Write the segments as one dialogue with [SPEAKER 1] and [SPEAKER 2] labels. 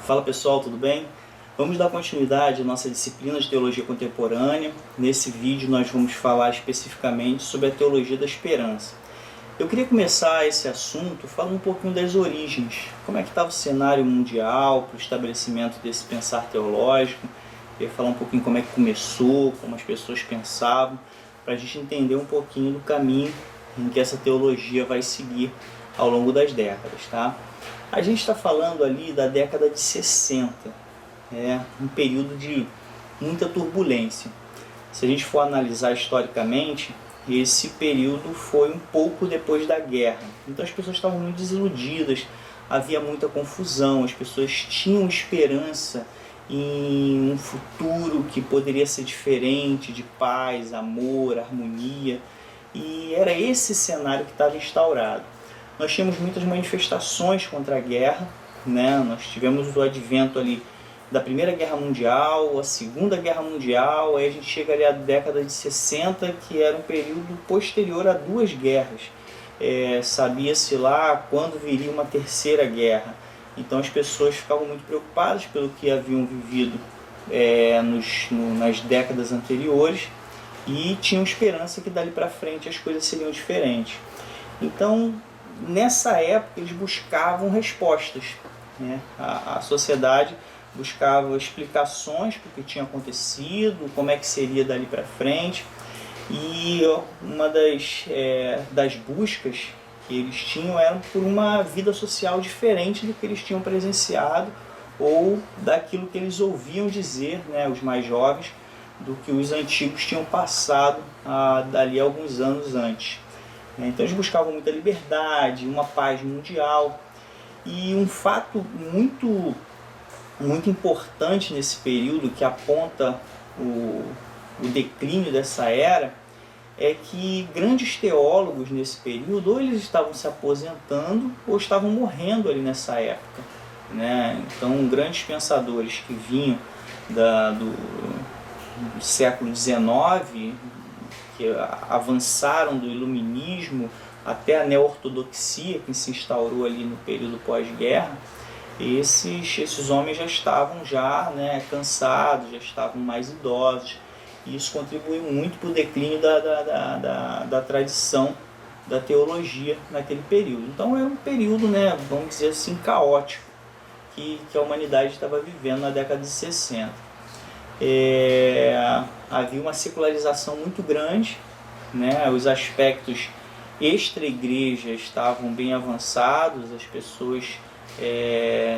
[SPEAKER 1] Fala pessoal, tudo bem? Vamos dar continuidade à nossa disciplina de Teologia Contemporânea. Nesse vídeo nós vamos falar especificamente sobre a Teologia da Esperança. Eu queria começar esse assunto falando um pouquinho das origens. Como é que estava o cenário mundial para o estabelecimento desse pensar teológico. Eu ia falar um pouquinho como é que começou, como as pessoas pensavam, para a gente entender um pouquinho do caminho em que essa teologia vai seguir ao longo das décadas, tá? A gente está falando ali da década de 60, um período de muita turbulência. Se a gente for analisar historicamente, esse período foi um pouco depois da guerra. Então as pessoas estavam muito desiludidas, havia muita confusão, as pessoas tinham esperança em um futuro que poderia ser diferente, de paz, amor, harmonia. E era esse cenário que estava instaurado. Nós tínhamos muitas manifestações contra a guerra, Nós tivemos o advento ali da Primeira Guerra Mundial, a Segunda Guerra Mundial, aí a gente chega ali à década de 60, que era um período posterior a duas guerras. Sabia-se lá quando viria uma terceira guerra. Então as pessoas ficavam muito preocupadas pelo que haviam vivido nas décadas anteriores e tinham esperança que dali para frente as coisas seriam diferentes. Então, nessa época eles buscavam respostas, A sociedade buscava explicações para o que tinha acontecido, como é que seria dali para frente, e uma das buscas que eles tinham era por uma vida social diferente do que eles tinham presenciado ou daquilo que eles ouviam dizer, os mais jovens, do que os antigos tinham passado dali alguns anos antes. Então eles buscavam muita liberdade, uma paz mundial. E um fato muito importante nesse período, que aponta o declínio dessa era, é que grandes teólogos nesse período, ou eles estavam se aposentando, ou estavam morrendo ali nessa época. Então grandes pensadores que vinham do século XIX, que avançaram do iluminismo até a neo-ortodoxia, que se instaurou ali no período pós-guerra, esses homens já estavam cansados, já estavam mais idosos, e isso contribuiu muito para o declínio da tradição da teologia naquele período. Então era um período, vamos dizer assim, caótico, que a humanidade estava vivendo na década de 60. Havia uma secularização muito grande, os aspectos extra-igreja estavam bem avançados, as pessoas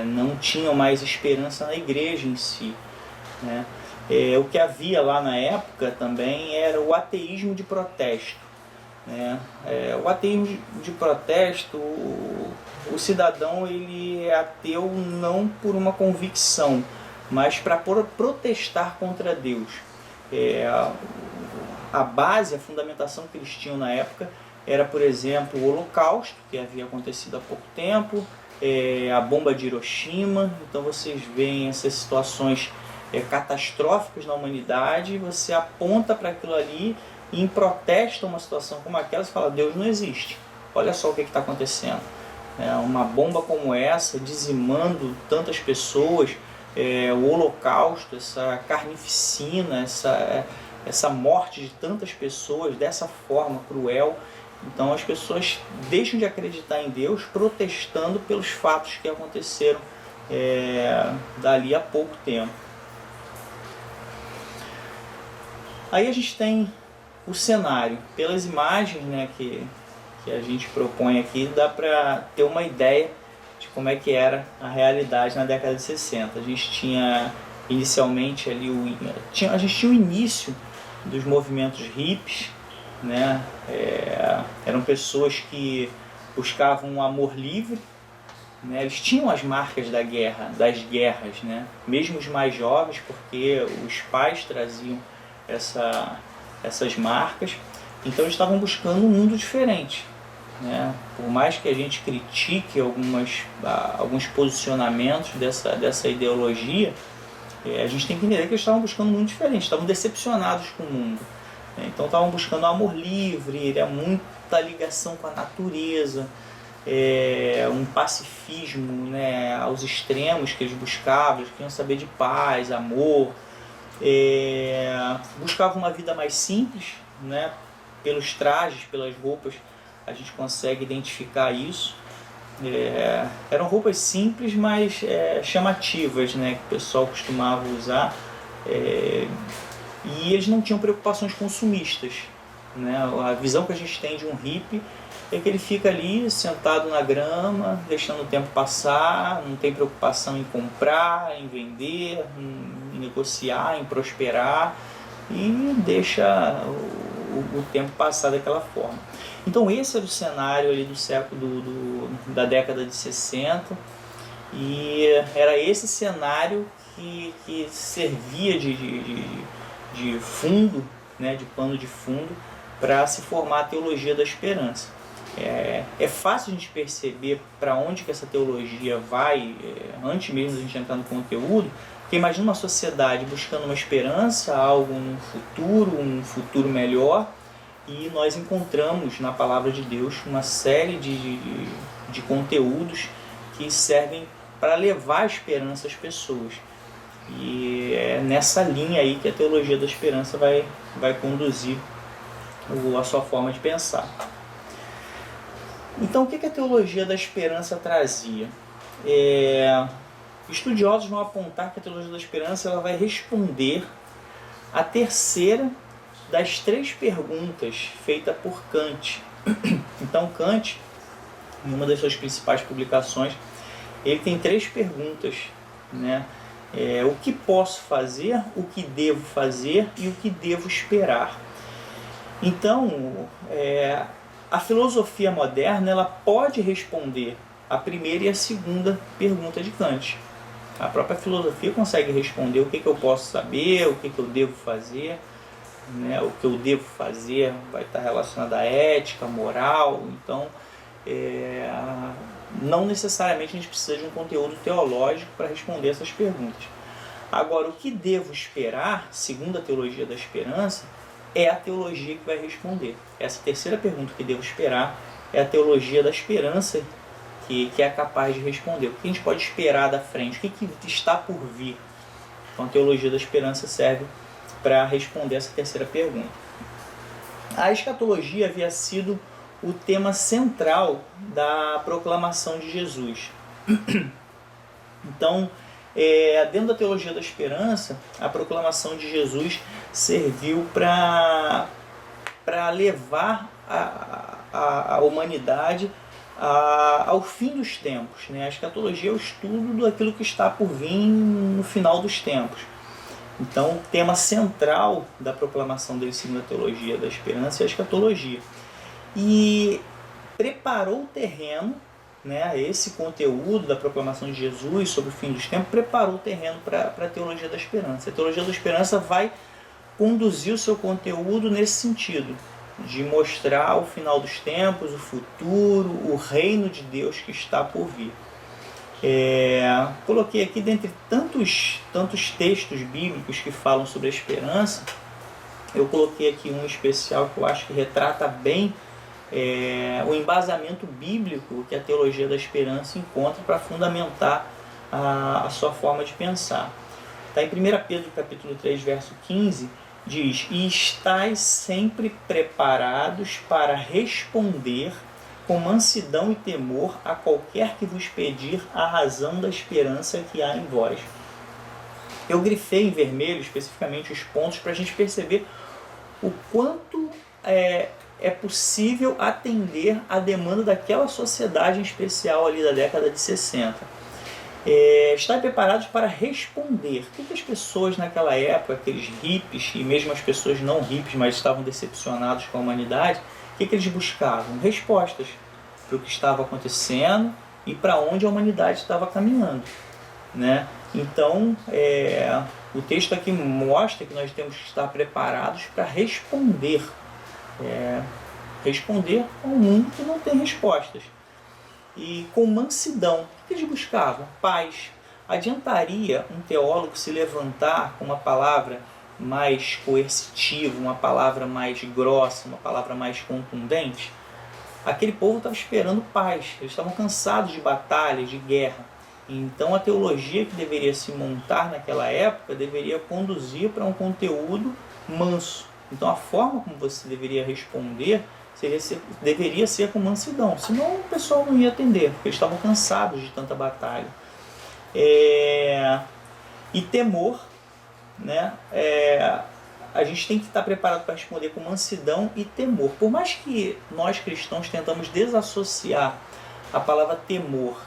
[SPEAKER 1] não tinham mais esperança na igreja em si. O que havia lá na época também era o ateísmo de protesto. O ateísmo de protesto, o cidadão ele é ateu não por uma convicção, mas para protestar contra Deus. A base, a fundamentação que eles tinham na época era, por exemplo, o Holocausto, que havia acontecido há pouco tempo, a bomba de Hiroshima. Então vocês veem essas situações catastróficas na humanidade, e você aponta para aquilo ali e em protesto a uma situação como aquela, você fala: Deus não existe, olha só o que está acontecendo. Uma bomba como essa, dizimando tantas pessoas, o Holocausto, essa carnificina, essa morte de tantas pessoas dessa forma cruel. Então as pessoas deixam de acreditar em Deus protestando pelos fatos que aconteceram dali a pouco tempo. Aí a gente tem o cenário. Pelas imagens que a gente propõe aqui, dá para ter uma ideia de como é que era a realidade na década de 60. A gente tinha inicialmente ali a gente tinha o início dos movimentos hippies, eram pessoas que buscavam um amor livre, eles tinham as marcas das guerras, mesmo os mais jovens, porque os pais traziam essas marcas. Então eles estavam buscando um mundo diferente. Por mais que a gente critique alguns posicionamentos dessa ideologia, a gente tem que entender que eles estavam buscando um mundo diferente, estavam decepcionados com o mundo. Então estavam buscando o amor livre, muita ligação com a natureza, um pacifismo, né, aos extremos que eles buscavam. Eles queriam saber de paz, amor, buscavam uma vida mais simples, né, pelos trajes, pelas roupas a gente consegue identificar isso. Eram roupas simples, mas chamativas, né, que o pessoal costumava usar, e eles não tinham preocupações consumistas, né? A visão que a gente tem de um hippie é que ele fica ali sentado na grama, deixando o tempo passar, não tem preocupação em comprar, em vender, em negociar, em prosperar, e deixa o tempo passar daquela forma. Então esse era o cenário ali do século da década de 60, e era esse cenário que servia de fundo, né, de pano de fundo, para se formar a teologia da esperança. É fácil a gente perceber para onde que essa teologia vai, antes mesmo de a gente entrar no conteúdo, porque imagina uma sociedade buscando uma esperança, algo no futuro, um futuro melhor, e nós encontramos na Palavra de Deus uma série de conteúdos que servem para levar a esperança às pessoas. E é nessa linha aí que a teologia da esperança vai conduzir a sua forma de pensar. Então, o que a teologia da esperança trazia? Estudiosos vão apontar que a teologia da esperança ela vai responder a terceira das 3 perguntas feitas por Kant. Então, Kant, em uma das suas principais publicações, ele tem 3 perguntas, né? O que posso fazer, o que devo fazer e o que devo esperar. Então, a filosofia moderna ela pode responder a primeira e a segunda pergunta de Kant. A própria filosofia consegue responder o que eu posso saber, o que eu devo fazer, né? O que eu devo fazer vai estar relacionado à ética, moral. Então, não necessariamente a gente precisa de um conteúdo teológico para responder essas perguntas. Agora, o que devo esperar, segundo a teologia da esperança, é a teologia que vai responder. Essa terceira pergunta, que devo esperar, é a teologia da esperança que é capaz de responder. O que a gente pode esperar da frente? O que está por vir? Então, a teologia da esperança serve para responder essa terceira pergunta. A escatologia havia sido o tema central da proclamação de Jesus. Então, dentro da teologia da esperança, a proclamação de Jesus serviu para levar a humanidade ao fim dos tempos, né? A escatologia é o estudo daquilo que está por vir no final dos tempos. Então, o tema central da proclamação dele, segundo a teologia da esperança, é a escatologia. E preparou o terreno, né, esse conteúdo da proclamação de Jesus sobre o fim dos tempos, preparou o terreno para a teologia da esperança. A teologia da esperança vai conduzir o seu conteúdo nesse sentido, de mostrar o final dos tempos, o futuro, o reino de Deus que está por vir. Coloquei aqui, dentre tantos textos bíblicos que falam sobre a esperança, eu coloquei aqui um especial que eu acho que retrata bem o embasamento bíblico que a teologia da esperança encontra para fundamentar a sua forma de pensar. Está em 1 Pedro capítulo 3, verso 15, diz: "E estais sempre preparados para responder com mansidão e temor a qualquer que vos pedir a razão da esperança que há em vós." Eu grifei em vermelho especificamente os pontos para a gente perceber o quanto é possível atender a demanda daquela sociedade em especial ali da década de 60. Estar preparados para responder. O que as pessoas naquela época, aqueles hippies e mesmo as pessoas não hippies, mas estavam decepcionados com a humanidade, o que eles buscavam? Respostas para o que estava acontecendo e para onde a humanidade estava caminhando, né? Então, o texto aqui mostra que nós temos que estar preparados para responder ao mundo que não tem respostas. E com mansidão. O que eles buscavam? Paz. Adiantaria um teólogo se levantar com uma palavra mais coercitiva, uma palavra mais grossa, uma palavra mais contundente? aquele povo estava esperando paz, eles estavam cansados de batalhas, de guerra. Então a teologia que deveria se montar naquela época deveria conduzir para um conteúdo manso. Então a forma como você deveria responder deveria ser com mansidão, senão o pessoal não ia atender, porque eles estavam cansados de tanta batalha. E temor, né? A gente tem que estar preparado para responder com mansidão e temor. Por mais que nós cristãos tentamos desassociar a palavra temor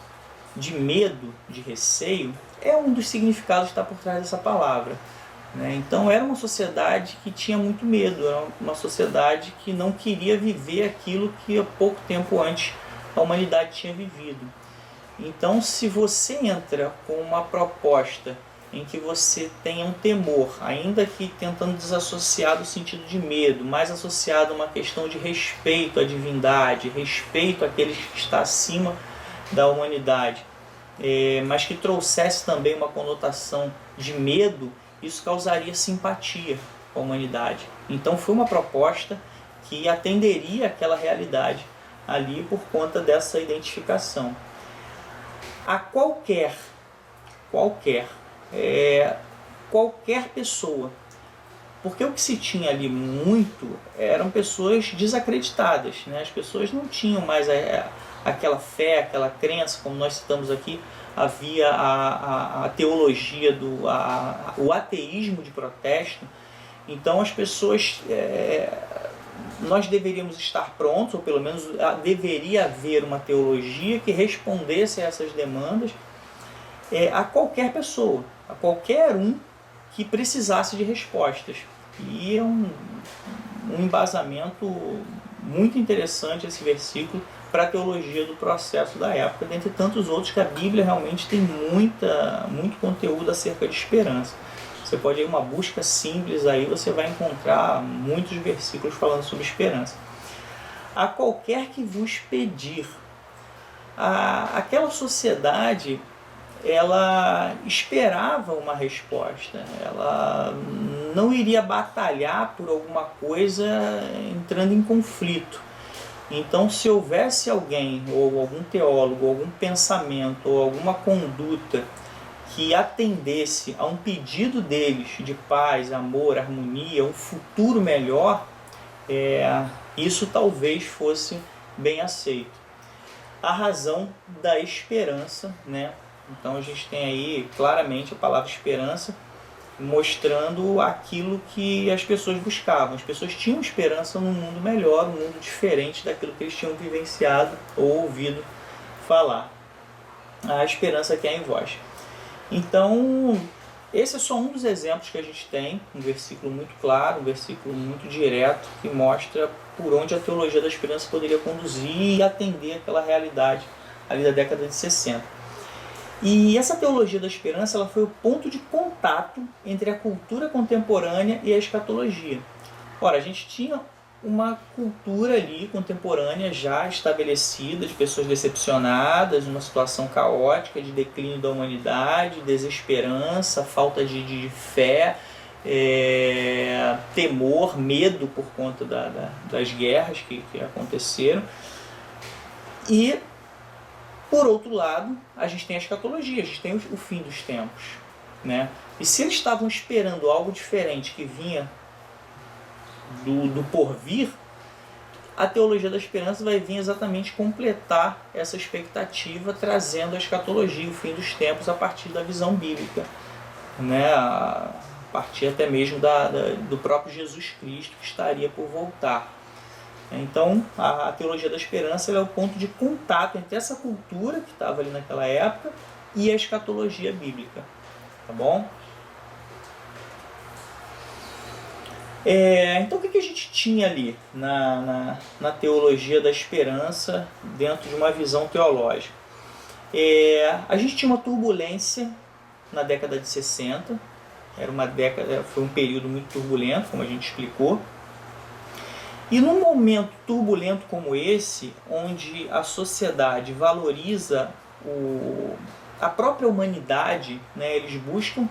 [SPEAKER 1] de medo, de receio, é um dos significados que está por trás dessa palavra. Então era uma sociedade que tinha muito medo, era uma sociedade que não queria viver aquilo que há pouco tempo antes a humanidade tinha vivido. Então, se você entra com uma proposta em que você tenha um temor, ainda que tentando desassociar do sentido de medo, mais associado a uma questão de respeito à divindade, respeito àquele que está acima da humanidade, mas que trouxesse também uma conotação de medo, isso causaria simpatia com a humanidade. Então foi uma proposta que atenderia àquela realidade ali por conta dessa identificação. A qualquer pessoa, porque o que se tinha ali muito eram pessoas desacreditadas, né? As pessoas não tinham mais aquela fé, aquela crença, como nós citamos aqui. Havia a teologia, o ateísmo de protesto. Então as pessoas, nós deveríamos estar prontos, ou pelo menos deveria haver uma teologia que respondesse a essas demandas a qualquer pessoa, a qualquer um que precisasse de respostas. E é um embasamento muito interessante esse versículo para a teologia do processo da época, dentre tantos outros que a Bíblia realmente tem muito conteúdo acerca de esperança. Você pode ir uma busca simples aí, você vai encontrar muitos versículos falando sobre esperança. A qualquer que vos pedir. Aquela sociedade, ela esperava uma resposta, ela não iria batalhar por alguma coisa entrando em conflito. Então, se houvesse alguém, ou algum teólogo, algum pensamento, ou alguma conduta que atendesse a um pedido deles de paz, amor, harmonia, um futuro melhor, isso talvez fosse bem aceito. A razão da esperança, né? Então a gente tem aí claramente a palavra esperança mostrando aquilo que as pessoas buscavam. As pessoas tinham esperança num mundo melhor, um mundo diferente daquilo que eles tinham vivenciado ou ouvido falar. A esperança que é em vós. Então, esse é só um dos exemplos que a gente tem, um versículo muito claro, um versículo muito direto, que mostra por onde a teologia da esperança poderia conduzir e atender aquela realidade ali da década de 60. E essa teologia da esperança, ela foi o ponto de contato entre a cultura contemporânea e a escatologia. Ora, a gente tinha uma cultura ali contemporânea já estabelecida, de pessoas decepcionadas, uma situação caótica de declínio da humanidade, desesperança, falta de fé, temor, medo por conta das guerras que aconteceram. E, por outro lado, a gente tem a escatologia, a gente tem o fim dos tempos, né? E se eles estavam esperando algo diferente que vinha do porvir, a teologia da esperança vai vir exatamente completar essa expectativa, trazendo a escatologia, o fim dos tempos, a partir da visão bíblica, né? A partir até mesmo do próprio Jesus Cristo, que estaria por voltar. Então, a teologia da esperança é o ponto de contato entre essa cultura que estava ali naquela época e a escatologia bíblica. Tá bom? Então, o que a gente tinha ali na teologia da esperança dentro de uma visão teológica? A gente tinha uma turbulência na década de 60. Foi um período muito turbulento, como a gente explicou. E num momento turbulento como esse, onde a sociedade valoriza a própria humanidade, né, eles buscam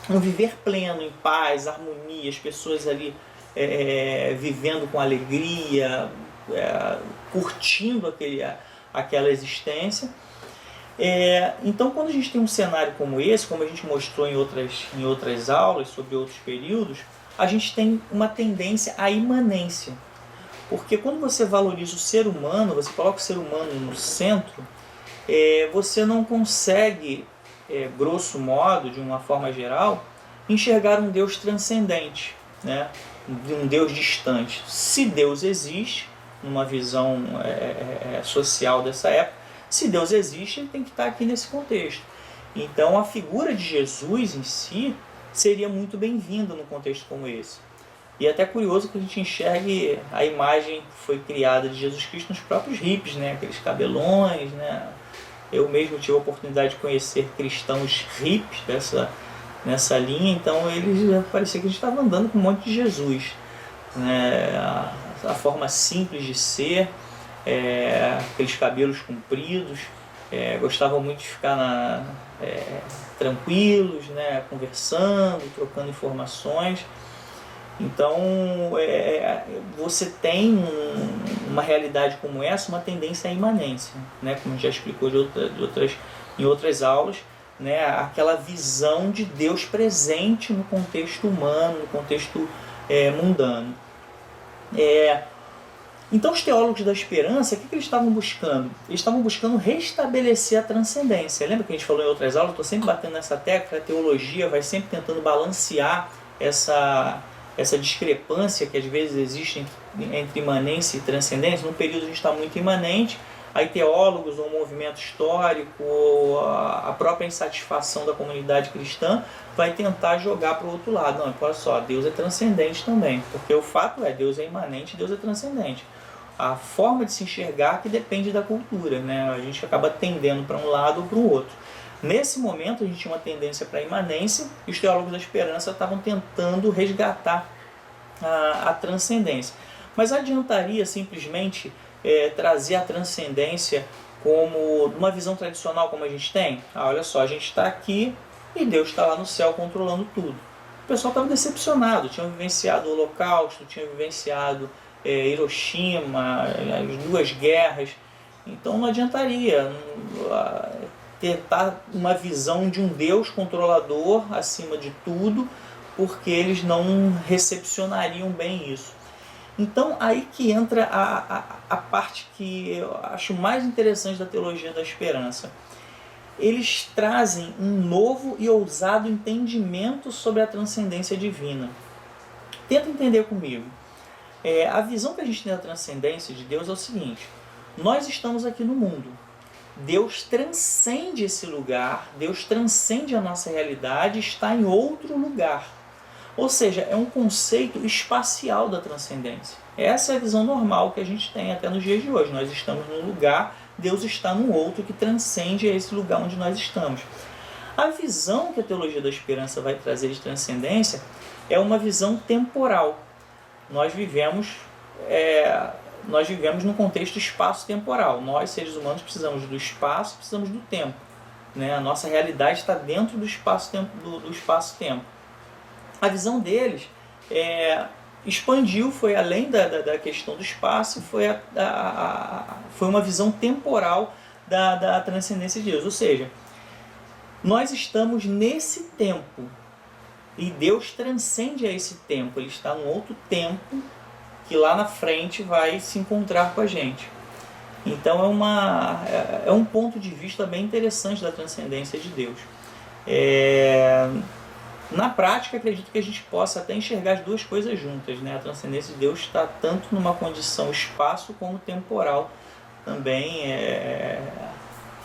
[SPEAKER 1] um viver pleno, em paz, harmonia, as pessoas ali vivendo com alegria, curtindo aquela existência. Então, quando a gente tem um cenário como esse, como a gente mostrou em outras aulas sobre outros períodos, a gente tem uma tendência à imanência. Porque quando você valoriza o ser humano, você coloca o ser humano no centro, você não consegue, grosso modo, de uma forma geral, enxergar um Deus transcendente, né? Um Deus distante. Se Deus existe, numa visão social dessa época, se Deus existe, ele tem que estar aqui nesse contexto. Então a figura de Jesus em si seria muito bem-vinda num contexto como esse. E é até curioso que a gente enxergue a imagem que foi criada de Jesus Cristo nos próprios hippies, né? Aqueles cabelões, né? Eu mesmo tive a oportunidade de conhecer cristãos hippies nessa linha, então eles parecia que a gente estava andando com um monte de Jesus, né? A forma simples de ser, aqueles cabelos compridos, gostavam muito de ficar tranquilos, né? Conversando, trocando informações. Então você tem uma realidade como essa, uma tendência à imanência, né? Como a gente já explicou em outras aulas, né? Aquela visão de Deus presente no contexto humano, no contexto mundano. Então os teólogos da esperança, o que eles estavam buscando? Eles estavam buscando restabelecer a transcendência. Lembra que a gente falou em outras aulas? Estou sempre batendo nessa tecla, a teologia vai sempre tentando balancear essa discrepância que às vezes existe entre imanência e transcendência. Num período a gente está muito imanente, aí teólogos, ou um movimento histórico, ou a própria insatisfação da comunidade cristã vai tentar jogar para o outro lado. Não, olha só, Deus é transcendente também, porque o fato Deus é imanente, Deus é transcendente. A forma de se enxergar que depende da cultura, né? A gente acaba tendendo para um lado ou para o outro. Nesse momento a gente tinha uma tendência para a imanência e os teólogos da esperança estavam tentando resgatar a transcendência. Mas adiantaria simplesmente trazer a transcendência como uma visão tradicional como a gente tem? Olha só, a gente está aqui e Deus está lá no céu controlando tudo. O pessoal estava decepcionado, tinham vivenciado o Holocausto, tinham vivenciado Hiroshima, as duas guerras. Então não adiantaria tentar uma visão de um Deus controlador acima de tudo, porque eles não recepcionariam bem isso. Então aí que entra a parte que eu acho mais interessante da teologia da esperança. Eles trazem um novo e ousado entendimento sobre a transcendência divina. Tenta entender comigo. A visão que a gente tem da transcendência de Deus é o seguinte: nós estamos aqui no mundo. Deus transcende esse lugar, Deus transcende a nossa realidade, está em outro lugar. Ou seja, é um conceito espacial da transcendência. Essa é a visão normal que a gente tem até nos dias de hoje. Nós estamos num lugar, Deus está num outro que transcende esse lugar onde nós estamos. A visão que a teologia da esperança vai trazer de transcendência é uma visão temporal. Nós vivemos num contexto espaço-temporal. Nós, seres humanos, precisamos do espaço, precisamos do tempo, né? A nossa realidade está dentro do espaço-tempo. A visão deles expandiu, foi além da questão do espaço, foi uma visão temporal da transcendência de Deus. Ou seja, nós estamos nesse tempo e Deus transcende a esse tempo. Ele está num outro tempo que lá na frente vai se encontrar com a gente. Então é um ponto de vista bem interessante da transcendência de Deus. Na prática, acredito que a gente possa até enxergar as duas coisas juntas, né? A transcendência de Deus está tanto numa condição espaço como temporal também,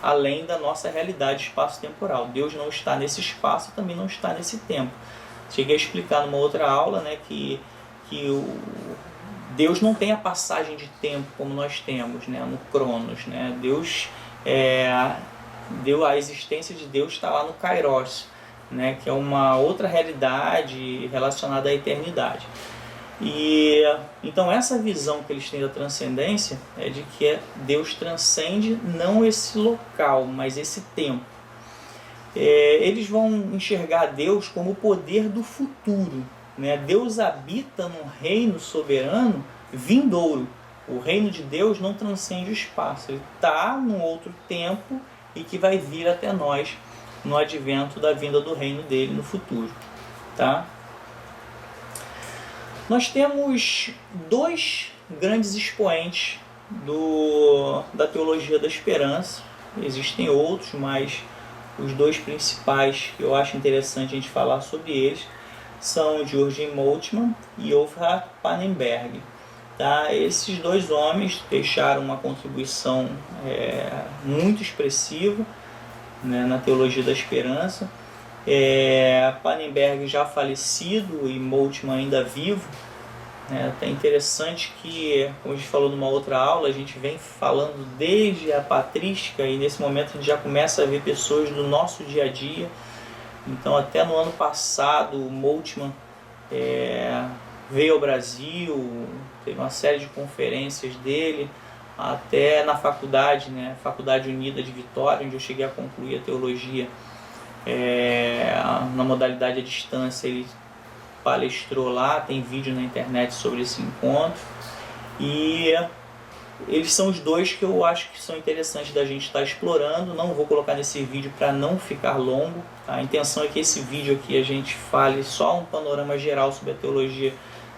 [SPEAKER 1] além da nossa realidade espaço-temporal. Deus não está nesse espaço, também não está nesse tempo. Cheguei a explicar numa outra aula, né, que Deus não tem a passagem de tempo como nós temos, né, no Cronos, né? A existência de Deus está lá no Kairos, né, que é uma outra realidade relacionada à eternidade. E então essa visão que eles têm da transcendência é de que Deus transcende não esse local, mas esse tempo. Eles vão enxergar Deus como o poder do futuro, né? Deus habita num reino soberano vindouro. O reino de Deus não transcende o espaço, ele está num outro tempo e que vai vir até nós no advento da vinda do reino dele no futuro. Tá? Nós temos dois grandes expoentes da teologia da esperança. Existem outros, mas os dois principais que eu acho interessante a gente falar sobre eles são Jürgen Moltmann e Wolfhard Pannenberg. Tá? Esses dois homens deixaram uma contribuição muito expressiva, né, na teologia da esperança. Pannenberg já falecido e Moltmann ainda vivo. É interessante que, como a gente falou numa outra aula, a gente vem falando desde a patrística e nesse momento a gente já começa a ver pessoas do nosso dia a dia. Então até no ano passado o Moltmann veio ao Brasil, teve uma série de conferências dele, até na faculdade, né, Faculdade Unida de Vitória, onde eu cheguei a concluir a teologia na modalidade à distância. Ele palestrou lá, tem vídeo na internet sobre esse encontro, e eles são os dois que eu acho que são interessantes da gente estar explorando. Não vou colocar nesse vídeo para não ficar longo, tá? A intenção é que esse vídeo aqui a gente fale só um panorama geral sobre a teologia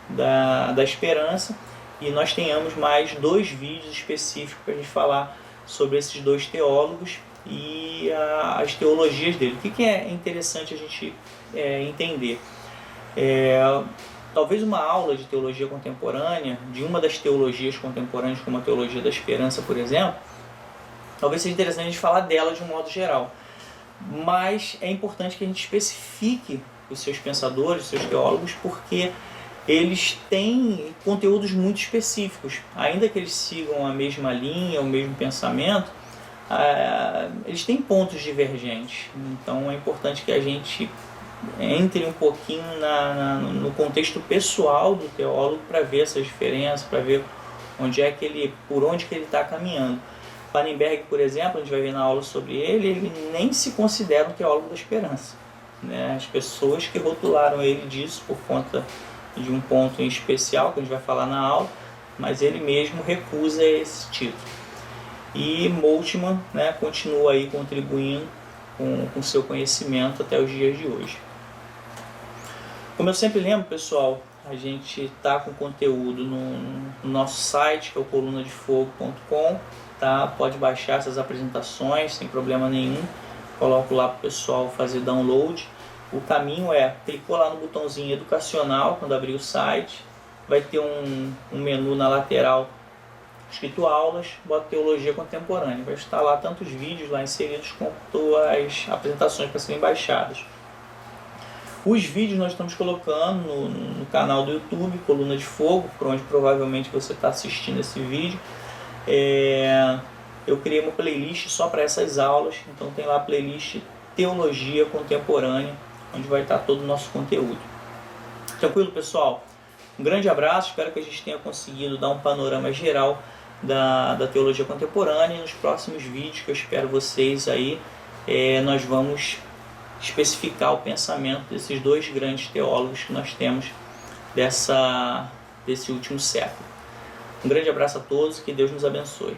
[SPEAKER 1] da esperança, e nós tenhamos mais dois vídeos específicos para a gente falar sobre esses dois teólogos e as teologias dele. O que é interessante a gente entender? Talvez uma aula de teologia contemporânea, de uma das teologias contemporâneas, como a teologia da esperança, por exemplo, talvez seja interessante a gente falar dela de um modo geral. Mas é importante que a gente especifique os seus pensadores, os seus teólogos, porque eles têm conteúdos muito específicos. Ainda que eles sigam a mesma linha, o mesmo pensamento, eles têm pontos divergentes. Então é importante que a gente entre um pouquinho no contexto pessoal do teólogo para ver essas diferenças, para ver por onde que ele está caminhando. Pannenberg, por exemplo, a gente vai ver na aula sobre ele nem se considera um teólogo da esperança, né? As pessoas que rotularam ele disso por conta de um ponto em especial que a gente vai falar na aula, mas ele mesmo recusa esse título. E Moltmann, né, continua aí contribuindo com seu conhecimento até os dias de hoje. Como eu sempre lembro, pessoal, a gente está com conteúdo no nosso site, que é o colunadefogo.com, tá? Pode baixar essas apresentações sem problema nenhum. Coloco lá para o pessoal fazer download. O caminho clicou lá no botãozinho educacional quando abrir o site, vai ter um menu na lateral escrito aulas, bota teologia contemporânea, vai estar lá tanto os vídeos lá inseridos quanto as apresentações para serem baixadas. Os vídeos nós estamos colocando no canal do YouTube, Coluna de Fogo, por onde provavelmente você está assistindo esse vídeo. Eu criei uma playlist só para essas aulas, então tem lá a playlist Teologia Contemporânea, onde vai estar todo o nosso conteúdo. Tranquilo, pessoal? Um grande abraço, espero que a gente tenha conseguido dar um panorama geral da teologia contemporânea, e nos próximos vídeos que eu espero vocês aí, nós vamos especificar o pensamento desses dois grandes teólogos que nós temos desse último século. Um grande abraço a todos, que Deus nos abençoe.